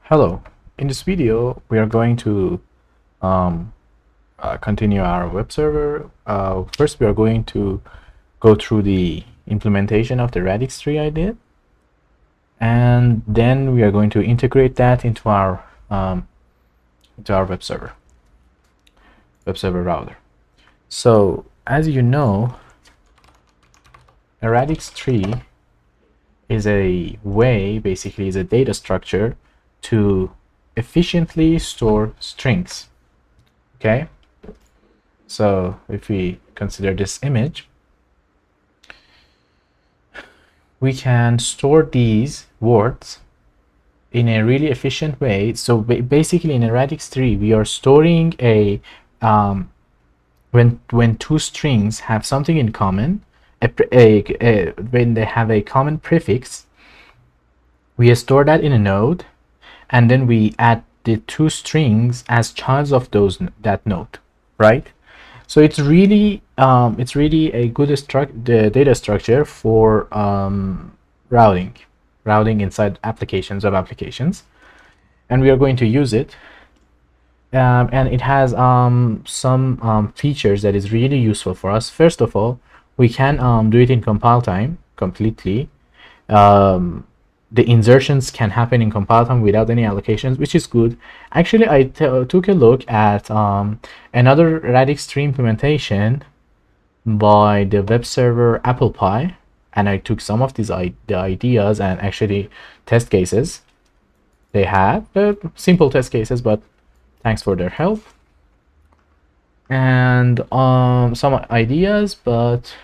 Hello. In this video, we are going to um, continue our web server. First, we are going to go through the implementation of the Radix tree I did, and then we are going to integrate that into our web server router. So, as you know, a Radix tree is a way, basically, is a data structure to efficiently store strings. Okay, so if we consider this image, we can store these words in a really efficient way. So basically, in a Radix tree, we are storing a when two strings have something in common, when they have a common prefix, we store that in a node, and then we add the two strings as childs of that node, right? So it's really a good data structure for routing inside web applications, and we are going to use it. And it has some features that is really useful for us. First of all, we can do it in compile time completely. The insertions can happen in compile time without any allocations, which is good. Actually, I took a look at another Radix tree implementation by the web server Apple Pie, and I took some of the ideas and actually test cases they had. Simple test cases, but thanks for their help. And some ideas, but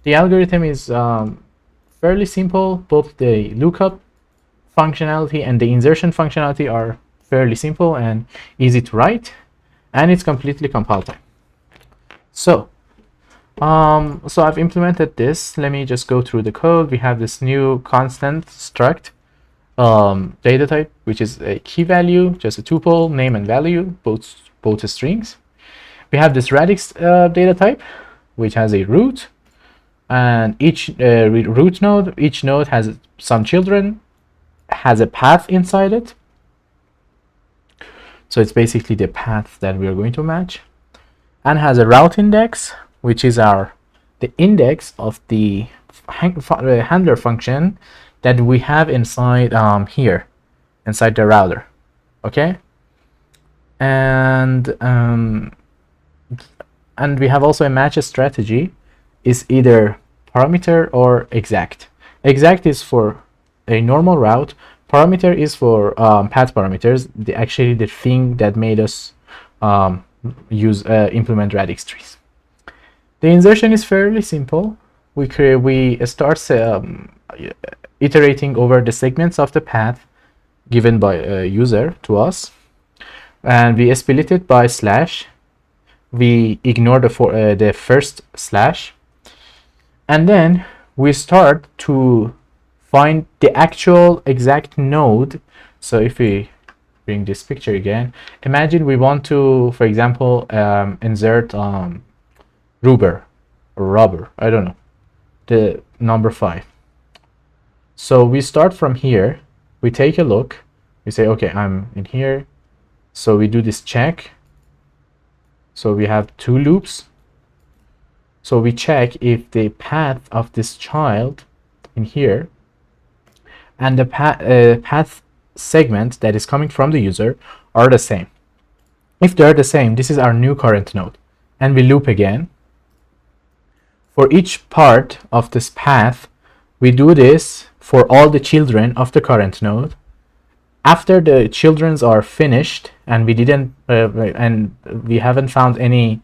the algorithm is fairly simple. Both the lookup functionality and the insertion functionality are fairly simple and easy to write, and it's completely compile time. So I've implemented this. Let me just go through the code. We have this new constant struct data type, which is a key value, just a tuple, name and value, both strings. We have this Radix data type, which has a root, and each root node, each node has some children, has a path inside it. So it's basically the path that we are going to match, and has a route index, which is the index of the handler function that we have inside here, inside the router. Okay, and we have also a match strategy. Is either parameter or exact. Exact is for a normal route. Parameter is for path parameters. Actually the thing that made us implement Radix trees. The insertion is fairly simple. We start iterating over the segments of the path given by a user to us, and we split it by slash. We ignore the first slash, and then we start to find the actual exact node. So if we bring this picture again, imagine we want to, for example, insert rubber or rubber, I don't know, the number 5. So we start from here, we take a look, we say, okay, I'm in here. So we do this check. So we have two loops. So we check if the path of this child in here and the path segment that is coming from the user are the same. If they're the same, this is our new current node, and we loop again. For each part of this path, we do this for all the children of the current node. After the childrens are finished, and we didn't and we haven't found any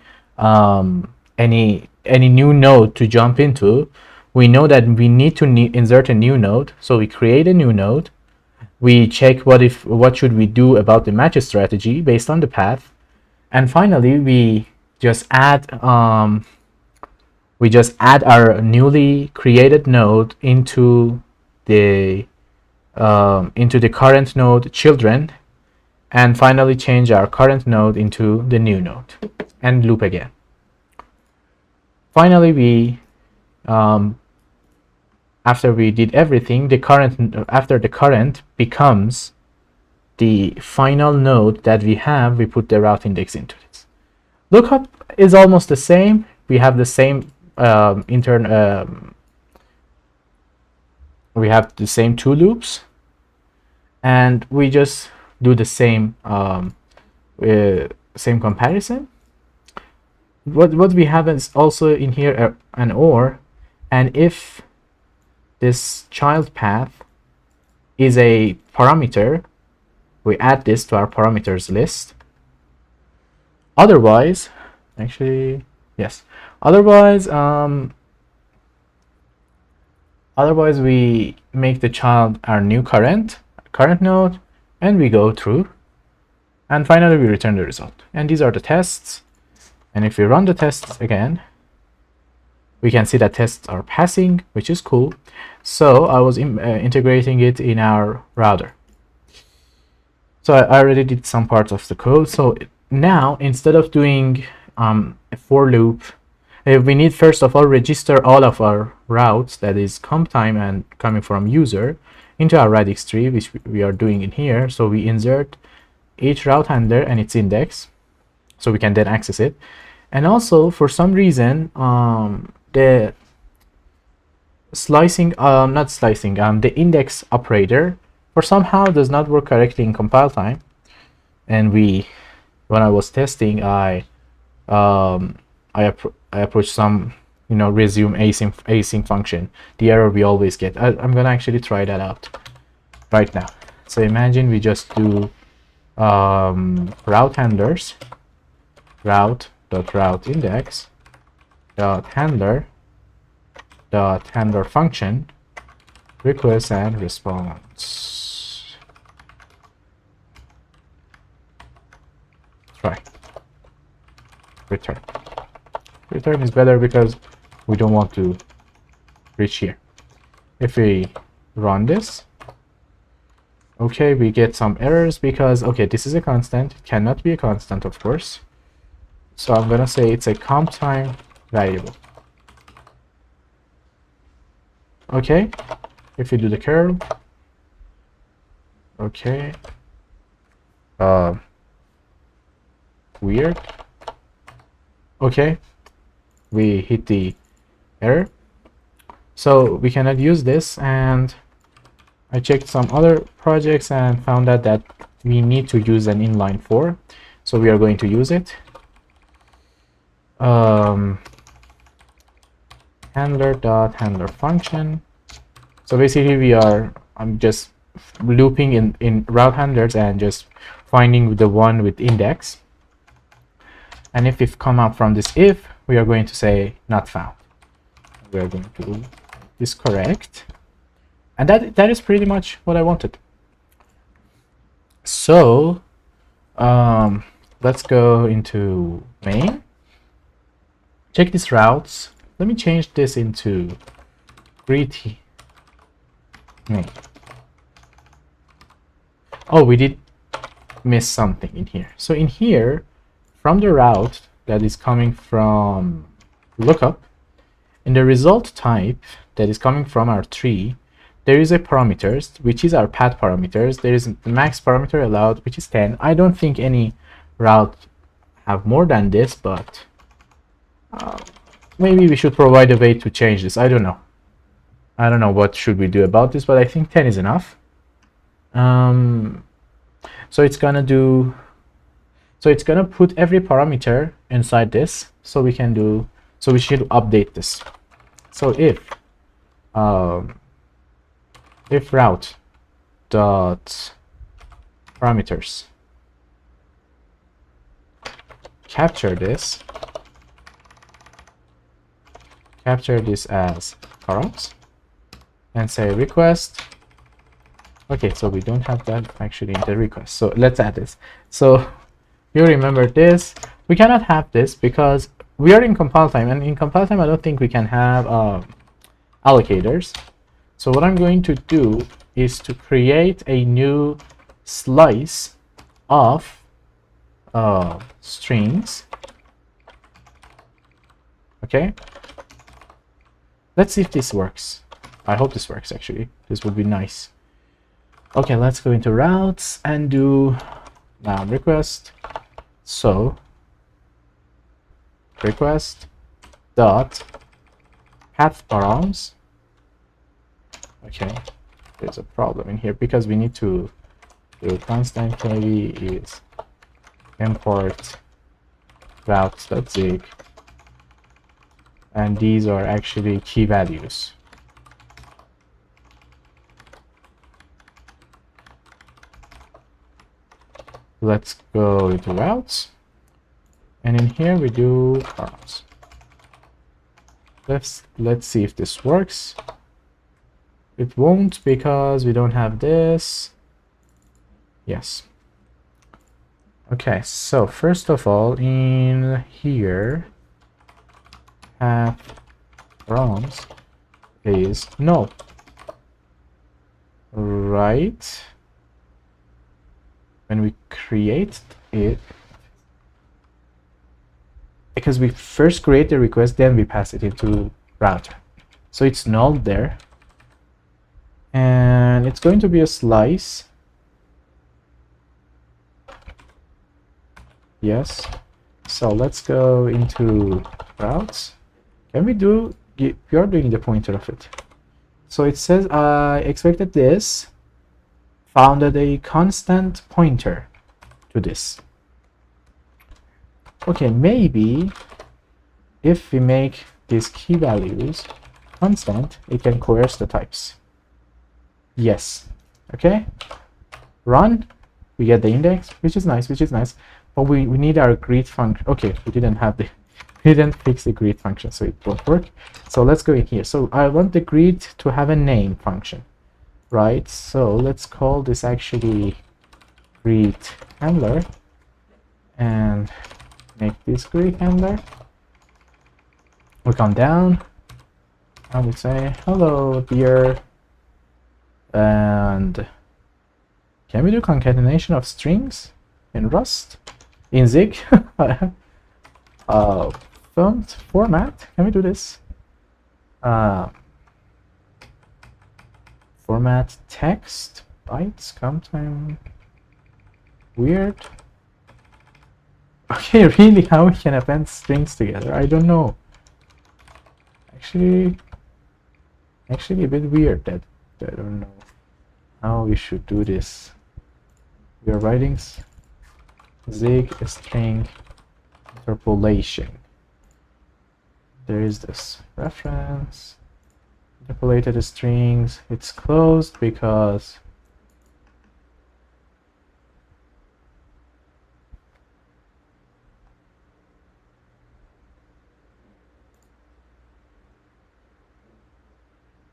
new node to jump into, we know that we need to insert a new node. So we create a new node. We check what should we do about the match strategy based on the path, and finally we just add our newly created node into the current node children, and finally change our current node into the new node and loop again. Finally, we after we did everything, the current becomes the final node that we have, we put the route index into it. Lookup is almost the same. We have the same we have the same two loops, and we just do the same same comparison. What we have is also in here an OR, and if this child path is a parameter, we add this to our parameters list. Otherwise, actually, yes. Otherwise, otherwise we make the child our new current node, and we go through, and finally we return the result. And these are the tests. And if we run the tests again, we can see that tests are passing, which is cool. So I was integrating it in our router. So I already did some parts of the code. So now, instead of doing a for loop, we need first of all register all of our routes, that is comp time and coming from user, into our Radix tree, which we are doing in here. So we insert each route handler and its index, so we can then access it. And also, for some reason, the slicing, not slicing, the index operator for somehow does not work correctly in compile time. And when I was testing, I approached some, resume async function, the error we always get. I'm gonna actually try that out right now. So imagine we just do route handlers, route index handler function request and response. Try return is better because we don't want to reach here. If we run this, okay, we get some errors because, okay, this is a constant. It cannot be a constant, of course. So I'm gonna say it's a comp time variable. Okay, if we do the curl, okay, weird. Okay, we hit the error, so we cannot use this. And I checked some other projects and found out that we need to use an inline for, so we are going to use it. Handler function. So basically I'm just looping in route handlers and just finding the one with index. And if we've come out from this if, we are going to say not found. We are going to do this correct. And that is pretty much what I wanted. So let's go into main. Check these routes. Let me change this into greet main. Oh, we did miss something in here. So in here, from the route that is coming from lookup, in the result type that is coming from our tree, there is a parameters, which is our path parameters. There is the max parameter allowed, which is 10. I don't think any route have more than this, but maybe we should provide a way to change this. I don't know. I don't know what should we do about this, but I think 10 is enough. So it's gonna put every parameter inside this, so we should update this. So if route dot parameters capture this as params and say request. Okay, so we don't have that actually in the request, so let's add this. So you remember this, we cannot have this because we are in compile time, and in compile time I don't think we can have allocators. So what I'm going to do is to create a new slice of strings. Okay, let's see if this works. I hope this works. Actually, this would be nice. Okay, let's go into routes and do now request. So request dot path params. Okay, there's a problem in here because we need to do constant kv is import routes.zig, and these are actually key values. Let's go into routes, and in here we do params. Let's see if this works. It won't because we don't have this. Yes. Okay, so first of all, in here, path params is no. Right? When we create it, because we first create the request, then we pass it into router. So it's null there. And it's going to be a slice. Yes. So let's go into routes. Can we do, we are doing the pointer of it. So it says I expected this, founded a constant pointer to this. Okay, maybe if we make these key values constant, it can coerce the types. Yes. Okay. Run. We get the index, which is nice, but we need our greet function. Okay, we didn't fix the greet function, so it won't work. So let's go in here. So I want the greet to have a name function, right? So let's call this actually greet handler and make this greet handler. We come down and we say hello dear, and can we do concatenation of strings in Rust? In Zig? Font format. Can we do this? Format text bytes count time. Weird. Okay, really, how we can append strings together? I don't know. Actually a bit weird that I don't know how we should do this. We are writing Zig string interpolation. There is this reference, interpolated strings. It's closed because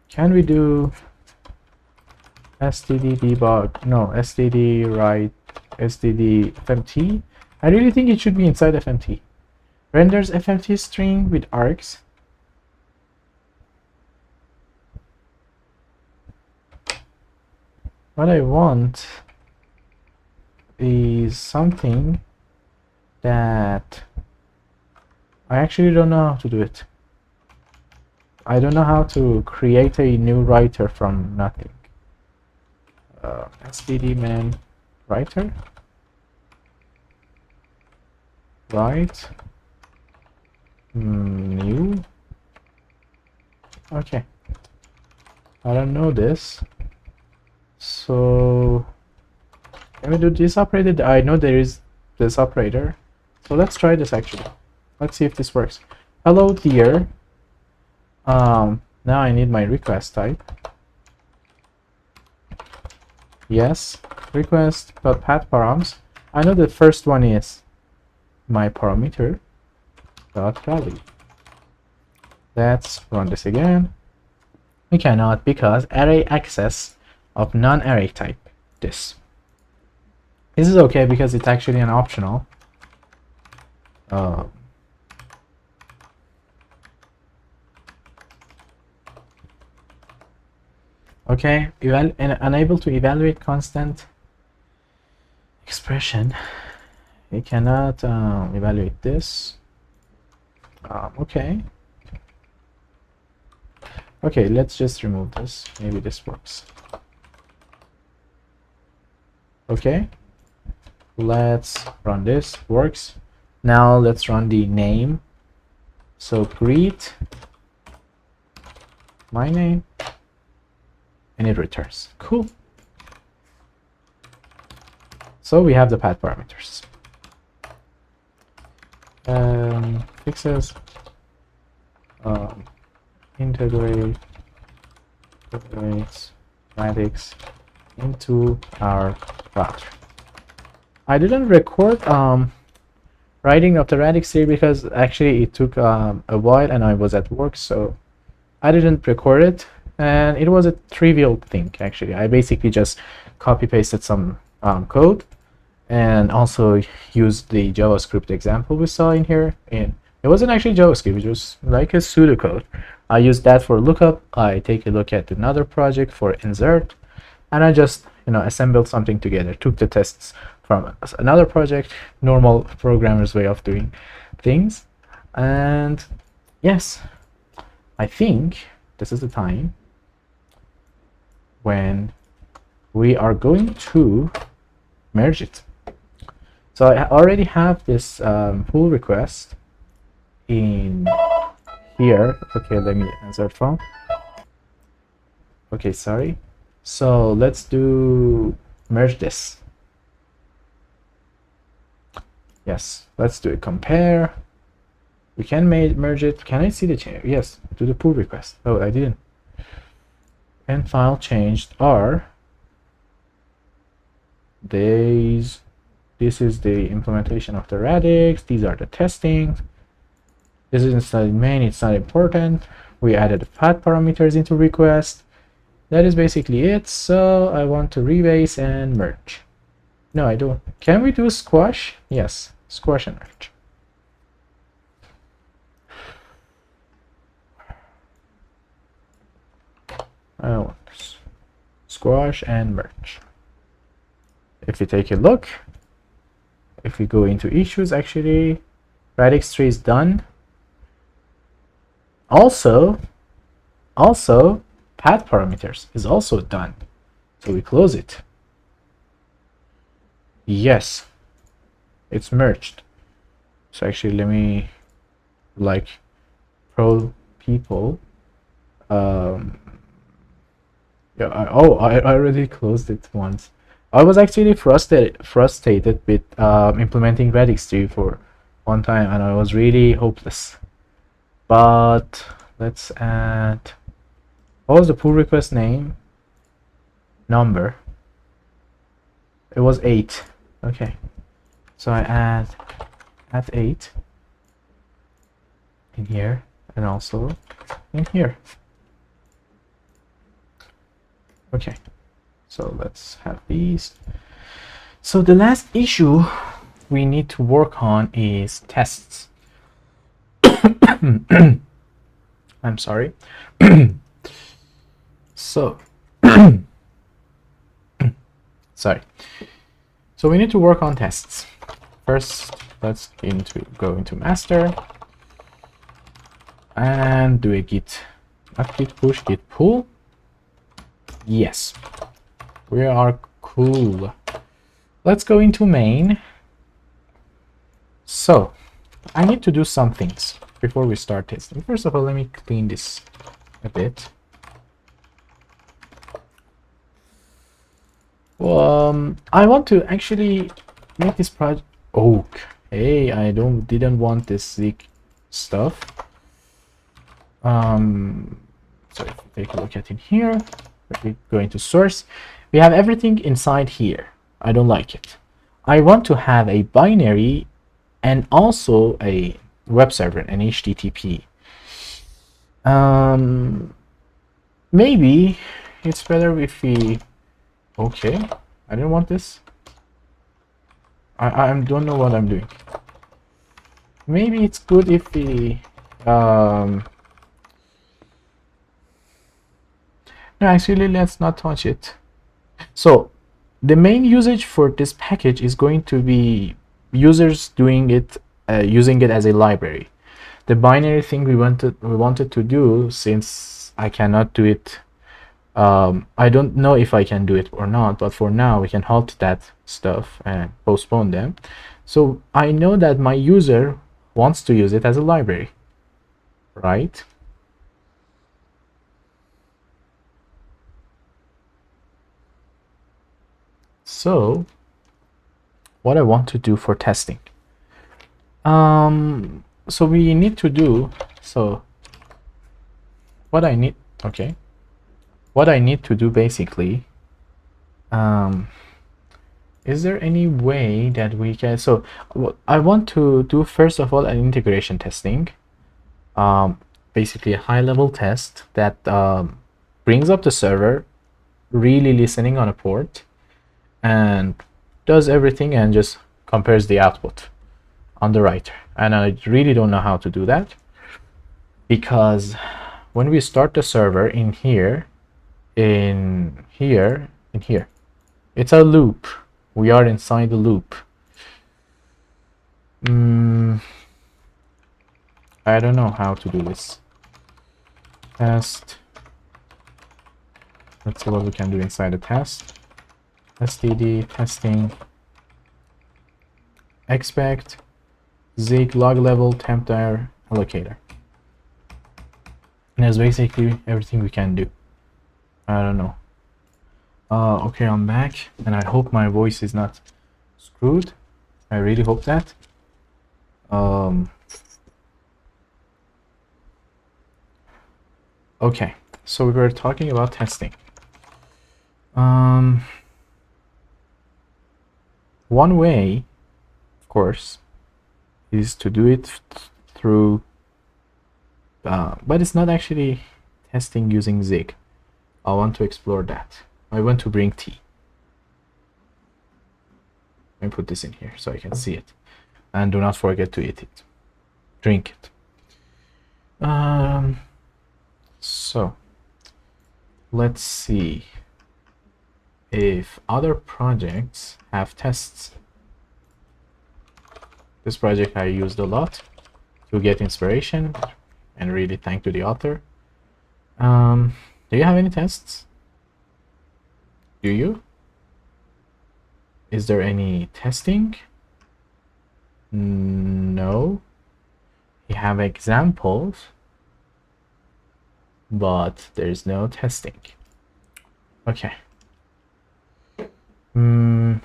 can we do std debug? No, std write std fmt. I really think it should be inside fmt. Renders fmt string with args. What I want is something that I actually don't know how to do it. I don't know how to create a new writer from nothing. std man writer. Right. New. Okay. I don't know this. So can we do this operator? I know there is this operator. So let's try this actually. Let's see if this works. Hello dear. Now I need my request type. Yes. Request but path params. I know the first one is my parameter dot value. Let's run this again. We cannot because array access of non-array type. This is okay because it's actually an optional. Okay, unable to evaluate constant expression. We cannot evaluate this. Okay. Okay, let's just remove this. Maybe this works. Okay, let's run this. Works. Now let's run the name. So greet my name, and it returns. Cool. So we have the path parameters. Fixes. Integrates Radix into our router. I didn't record writing of the Radix here because actually it took a while and I was at work, so I didn't record it, and it was a trivial thing actually. I basically just copy pasted some code and also used the JavaScript example we saw in here. And it wasn't actually JavaScript, it was like a pseudocode. I used that for lookup. I take a look at another project for insert, and I just assembled something together, took the tests from another project, normal programmer's way of doing things. And yes, I think this is the time when we are going to merge it. So I already have this pull request in here. Okay, let me insert from. Okay, sorry. So let's do merge this. Yes, let's do a compare. We can merge it. Can I see the change? Yes, do the pull request. Oh, I didn't. And file changed are these. This is the implementation of the Radix. These are the testing. This is inside main. It's not important. We added the path parameters into request. That is basically it. So I want to rebase and merge. No, I don't. Can we do squash? Yes, squash and merge. I want this. Squash and merge. If we take a look, if we go into issues, actually, Radix tree is done. Also, path parameters is also done. So we close it. Yes, it's merged. So actually, let me pro people. Yeah. I already closed it once. I was actually frustrated with implementing Radix 3 for one time, and I was really hopeless. But let's add. What was the pull request name? Number. It was 8. Okay. So I add 8 in here and also in here. Okay. So let's have these. So the last issue we need to work on is tests. I'm sorry. So sorry. So we need to work on tests. First, let's go into master and do a git, not git push, git pull. Yes, we are cool. Let's go into main. So I need to do some things before we start testing. First of all, let me clean this a bit. I want to actually make this project. Okay, I didn't want this Zeek stuff. So if we take a look at in here, we go into source. We have everything inside here. I don't like it. I want to have a binary and also a web server, an HTTP. Maybe it's better if we. Okay, I didn't want this. I don't know what I'm doing. Maybe it's good if we no, actually let's not touch it. So the main usage for this package is going to be users doing it, using it as a library. The binary thing we wanted to do, since I cannot do it I don't know if I can do it or not, but for now we can halt that stuff and postpone them. So I know that my user wants to use it as a library, right? So what I want to do for testing. So we need to do, so what I need, okay. What I need to do basically, is there any way that we can, so I want to do first of all an integration testing, basically a high level test that brings up the server, really listening on a port, and does everything and just compares the output on the writer. And I really don't know how to do that, because when we start the server in here, it's a loop. We are inside the loop. I don't know how to do this. Test. Let's see what we can do inside the test. std testing. Expect Zig log level temp dir allocator. And that's basically everything we can do. I don't know. Okay, I'm back, and I hope my voice is not screwed. I really hope that. Okay, so we were talking about testing. One way, of course, is to do it through, but it's not actually testing using Zig. I want to explore that. I want to bring tea. Let me put this in here so I can see it. And do not forget to eat it. Drink it. So let's see if other projects have tests. This project I used a lot to get inspiration and really thank to the author. Do you have any tests? Do you? Is there any testing? No. You have examples, but there's no testing. Okay. I'm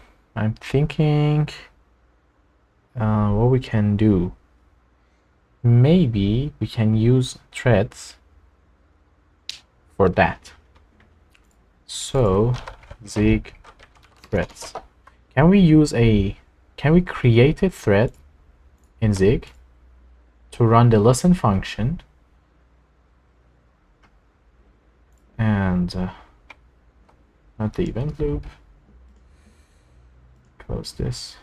thinking what we can do. Maybe we can use threads for that. So Zig threads. Can we create a thread in Zig to run the listen function and not the event loop. Close this.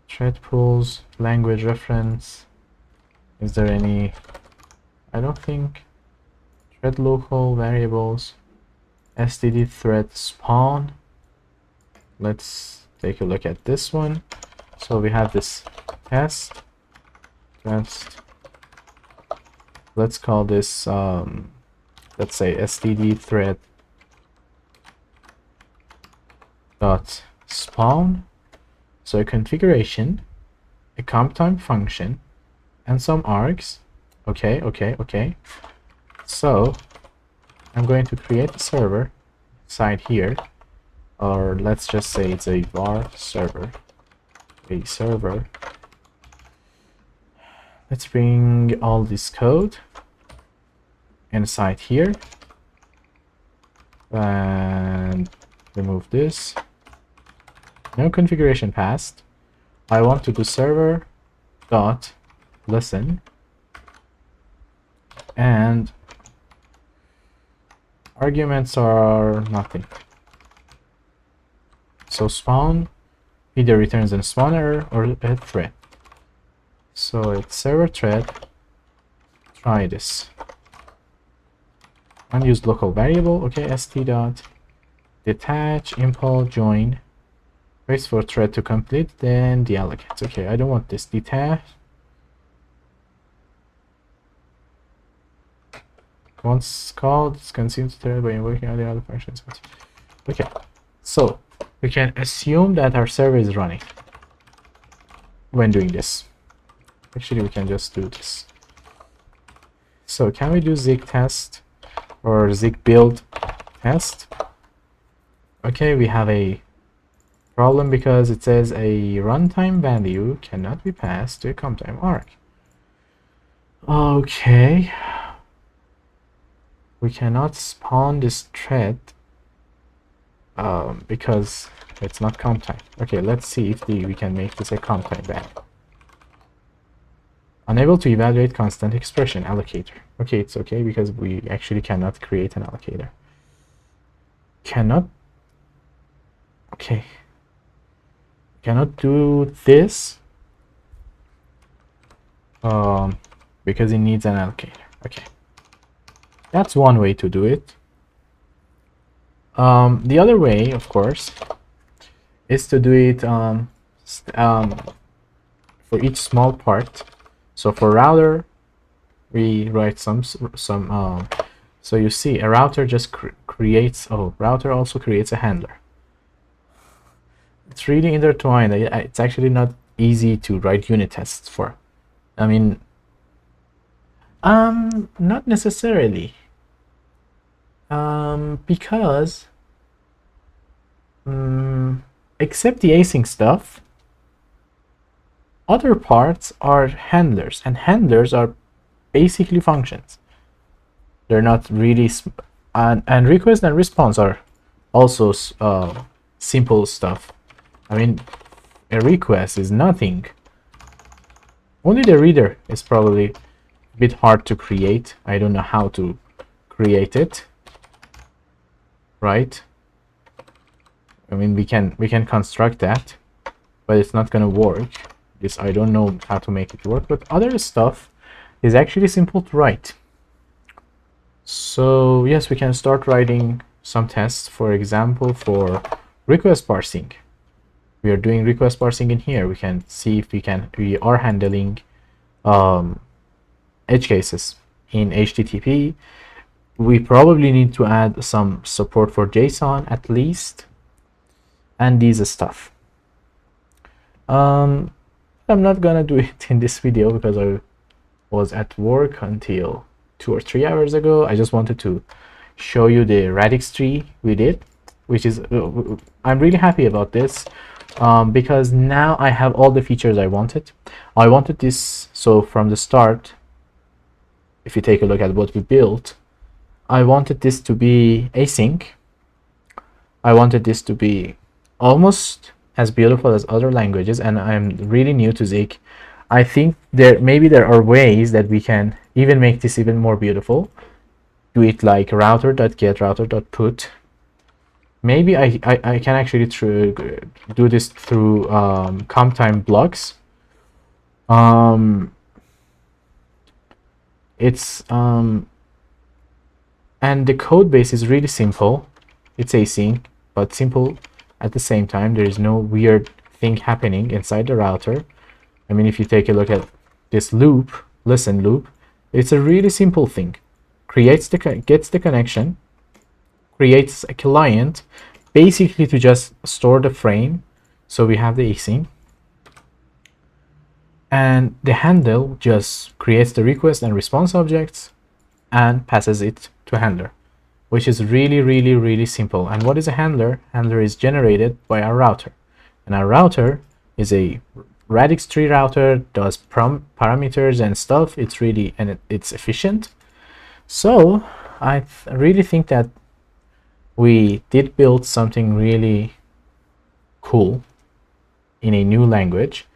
Thread pools, language reference. Is there any? I don't think. Thread local variables. std thread spawn. Let's take a look at this one. So we have this test. Let's call this let's say std thread dot spawn. So a configuration, a comp time function, and some args. Okay. So I'm going to create a server inside here, or let's just say it's a var server. A server. Let's bring all this code inside here and remove this. No configuration passed. I want to do server dot listen and arguments are nothing. So spawn either returns a spawn error or a thread. So it's server thread. Try this. Unused local variable. Okay, st dot detach import join. Waits for thread to complete, then deallocate. Okay, I don't want this. Detach. Once called, it's consumed thread by invoking other functions. Okay, so we can assume that our server is running when doing this. Actually, we can just do this. So can we do zig test or zig build test? Okay, we have a problem because it says a runtime value cannot be passed to a comtime arg. Okay, we cannot spawn this thread because it's not comtime. Okay, let's see if we can make this a comtime value. Unable to evaluate constant expression allocator. Okay, it's okay because we actually cannot create an allocator. Cannot. Okay. Cannot do this because it needs an allocator. Okay. That's one way to do it. The other way, of course, is to do it for each small part. So for router, we write some. So you see, a router just creates. Oh, router also creates a handler. It's really intertwined. It's actually not easy to write unit tests for. I mean, not necessarily. Because except the async stuff, other parts are handlers, and handlers are basically functions. They're not really and request and response are also simple stuff. I mean, a request is nothing. Only the reader is probably a bit hard to create. I don't know how to create it, right? I mean, we can construct that, but it's not gonna work. This, I don't know how to make it work, but other stuff is actually simple to write. So yes, we can start writing some tests. For example, for request parsing, we are doing request parsing in here. We can see if we are handling edge cases in HTTP. We probably need to add some support for JSON at least, and these stuff. I'm not gonna do it in this video because I was at work until 2 or 3 hours ago. I just wanted to show you the Radix tree we did, which is I'm really happy about this because now I have all the features I wanted. I wanted this, so from the start, if you take a look at what we built, I wanted this to be async. I wanted this to be almost as beautiful as other languages, and I'm really new to Zig. I think maybe there are ways that we can even make this even more beautiful. Do it like router.get, router.put. Maybe I can actually do this through comtime blocks. And the code base is really simple. It's async, but simple at the same time. There is no weird thing happening inside the router. I mean, if you take a look at this loop, listen loop, it's a really simple thing. Gets the connection, creates a client, basically to just store the frame. So we have the async, and the handle just creates the request and response objects and passes it to handler, which is really simple. And what is a handler? Handler is generated by our router, and our router is a Radix tree router, does parameters and stuff. It's really, and it's efficient. So I really think that we did build something really cool in a new language,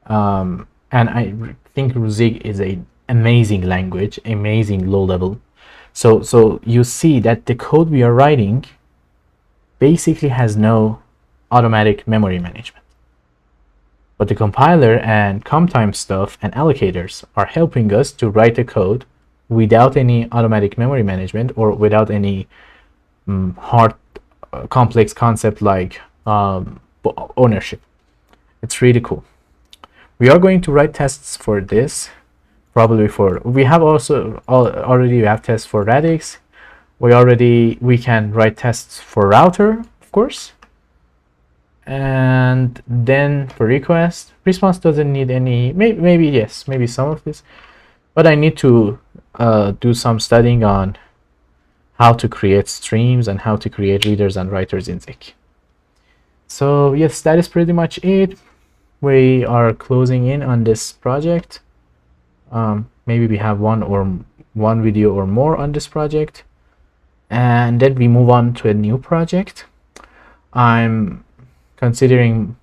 and I think Zig is an amazing language, amazing low level. So you see that the code we are writing basically has no automatic memory management, but the compiler and comtime stuff and allocators are helping us to write the code without any automatic memory management or without any hard complex concept like ownership. It's really cool. We are going to write tests for this. probably for, we have also already we have tests for Radix. We can write tests for router, of course. And then for request, response doesn't need any, maybe yes, maybe some of this, but I need to do some studying on how to create streams and how to create readers and writers in Zik. So yes, that is pretty much it. We are closing in on this project. Maybe we have one video or more on this project, and then we move on to a new project. I'm considering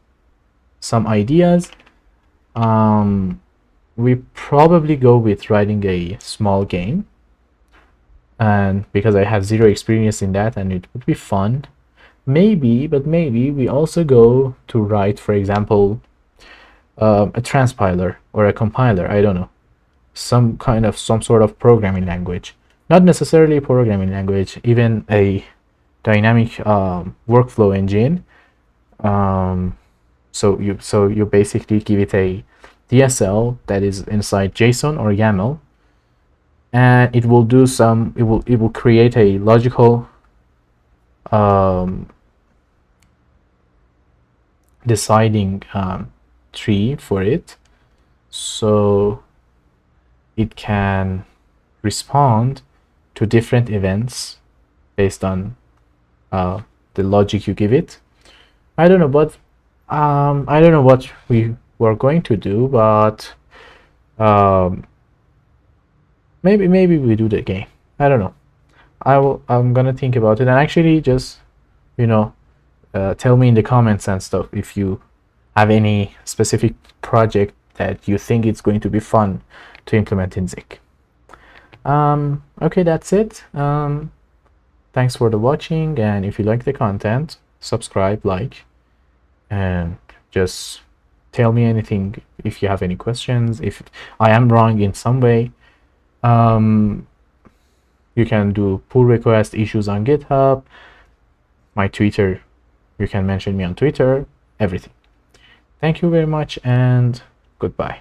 some ideas. We probably go with writing a small game, and because I have zero experience in that, and it would be fun. Maybe we also go to write, for example, a transpiler or a compiler, I don't know, some sort of programming language, not necessarily a programming language, even a dynamic workflow engine. So you basically give it a DSL that is inside JSON or YAML, and it will do some, it will create a logical deciding tree for it, so it can respond to different events based on the logic you give it. I don't know, but I don't know what we were going to do, but maybe we do the game. I don't know. I'm gonna think about it, and actually just, you know, tell me in the comments and stuff if you have any specific project that you think it's going to be fun to implement in Zik. Okay, that's it. Thanks for the watching, and if you like the content, subscribe, like, and just tell me anything if you have any questions. If I am wrong in some way, you can do pull request issues on GitHub, my Twitter, you can mention me on Twitter, everything. Thank you very much, and goodbye.